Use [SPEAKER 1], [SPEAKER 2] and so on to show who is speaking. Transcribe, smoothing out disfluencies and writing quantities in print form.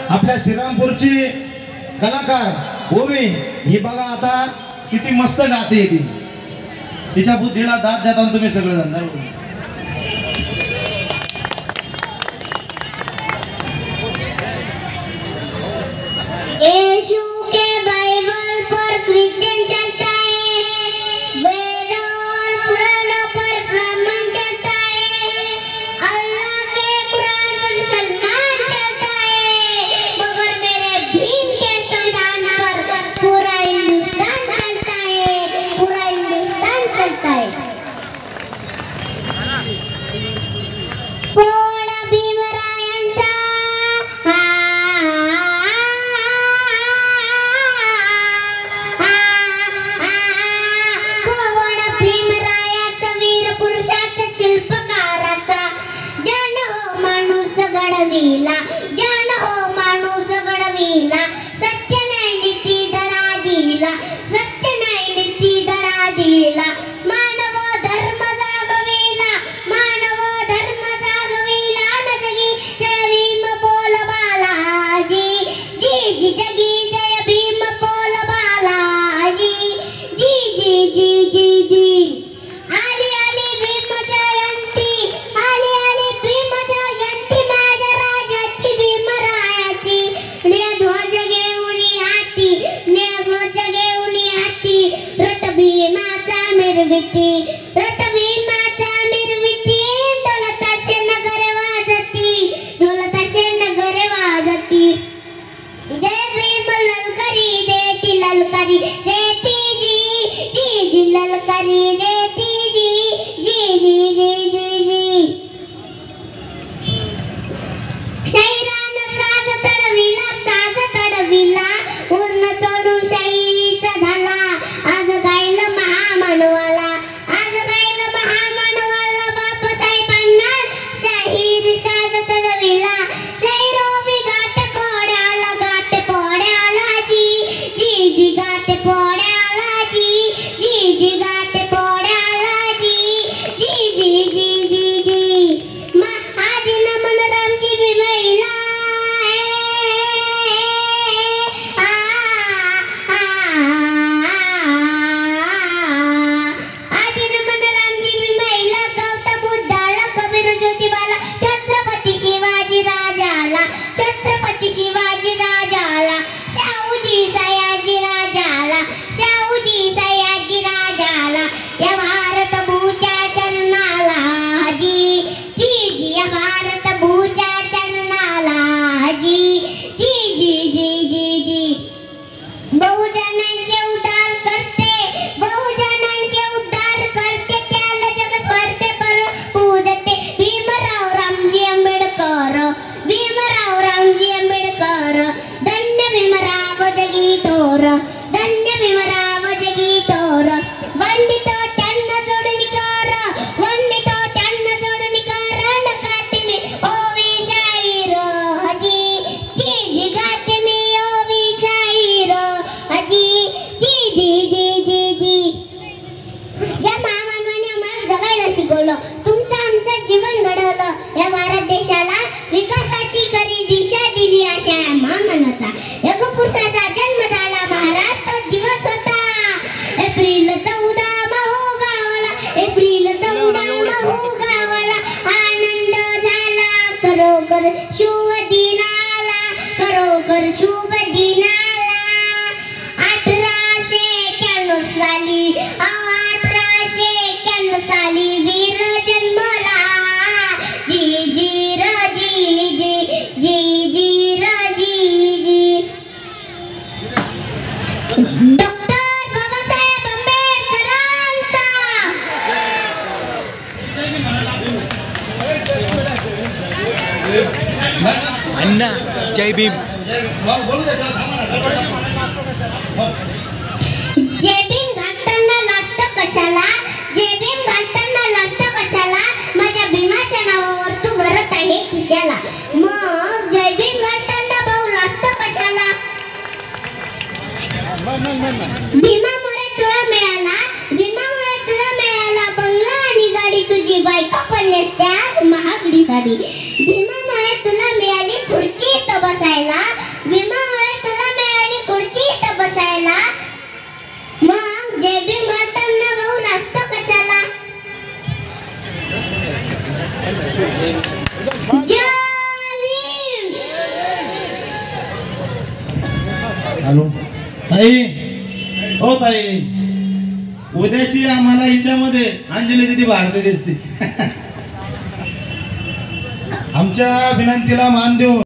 [SPEAKER 1] आपल्या श्रीरामपूरची कलाकार ओवी ही बघा आता किती मस्त गाते ती. तिच्या बुद्धीला दाद देता तुम्ही सगळेजण.
[SPEAKER 2] यीशु के बाइबल पर क्रिश्चियन चलता है, वेद और पुराणों पर ब्राह्मण चलता है, अल्लाह के कुरान पर मुसलमान चलता है, मगर मेरे भीम के संविधान पर पूरा हिंदुस्तान चलता है, पूरा हिंदुस्तान चलता है. कोण भीमरायांचा जन हो माणूस घडविला, सत्य नाही नीती धडा दिला, सत्य नाही नीती धडा दिला, मानव धर्म जागविला, मानव धर्म जागविला, न जगी जय भीम बोल बालाजी, जी जी जगी जय भीम बोल बालाजी, जी जी जी जी जी. आली आली भीम जयंती, आली आली भीम जयंती, माझ्या राजाची भीमरायाची, ध्वज घेऊन हाती, ध्वज घेऊन हाती, रथ भीमाचा मिरविती, रथ भीमाचा मिरविती, ढोलताचे नगर वाजती, ढोलताचे नगर वाजती, जय भीम ललकारी देती, ललकारी देती जी, जी जी ललकारी देती जी, जी जी जी जी जी. शैरान साज तडविला, साज तडविला, उर्ण चढून शाहीचा झाला, आज गाईल महामानवाला, आज गाईल महामानवाला, बापसाहेबांना शाहीर साज तडविला, शैरोबी गाते पोड्याला, गाते पोड्याला जी, जी जी गाते पोड्याला जी, जी जी गाते पोड्याला जी, जी जी जी जी जी. आदि नमन रामजी भीमैला, आदि नमन रामजी भीमैला, गौतम बुद्धाला, कबीर ज्योतिबाला, छत्रपती शिवाजी राजाला, छत्रपती शिवाजी राजाला, शाहूजी सयाजी राजाला, शाहूजी सयाजी राजाला, या भारत भूच्या चरणाला जी, जी जी या भारत भूच्या चरणाला जी, जी जी जी जी जी. बहुजनांचे उद्धार करते, बहुजनांचे उद्धार करते, त्याला जग स्वर्ते पर पूजते, भीमराव रामजी आंबेडकर, भीमराव रामजी आंबेडकर, धन्य भीमराव जगी थोर, धन्य भीमराव जगी थोर, वंदितो त्यांना जोडणी कर, वंदितो त्यांना जोडणी कर, न गाते मी ओवी शाहीर हजी, जी जी गाते मी ओवी शाहीर हजी, जी जी जी जी जी. या महामानवाने आम्हाला जगायला शिकवलं, तुमचं आमचं जीवन घडवलं, या भारत देशाला विकासाची खरी दिशा दिली, अशा या महामानवाचा योगपुरुषाचा जन्म झाला, महाराज तो दिवस होता, एप्रिल 14 महू गावाला, एप्रिल 14 महू गावाला, आनंद झाला खरोखर शुभ दिनाला, खरोखर शुभ दिनाला. 1891 साली, 1891 साली वीर जन्मला, जी जी र जी जी, जी जी र जी जी. डॉक्टर बाबासाहेब आंबेडकरांचा
[SPEAKER 3] अण्णा जय भीम.
[SPEAKER 2] जय भीम घालताना लाजत कशाला, जय भीम घालताना लाजत कशाला, माझ्या भीमाच्या नावावर तू भरत आहे खिशाला, मग जय भीम घालताना भाऊ लाजत कशाला. भीमामुळे तुला मिळाला, भीमामुळे तुला मिळाला बंगला आणि गाडी, तुझी बायको पण नेसते आज महागडी साडी, भीमामुळे तुला मिळाली खुर्ची इथं बसायला,
[SPEAKER 1] हॅलो ताई, हो ताई, उद्याची आम्हाला हिच्यामध्ये अंजली दिदी भारती दिसते. आमच्या विनंतीला मान देऊन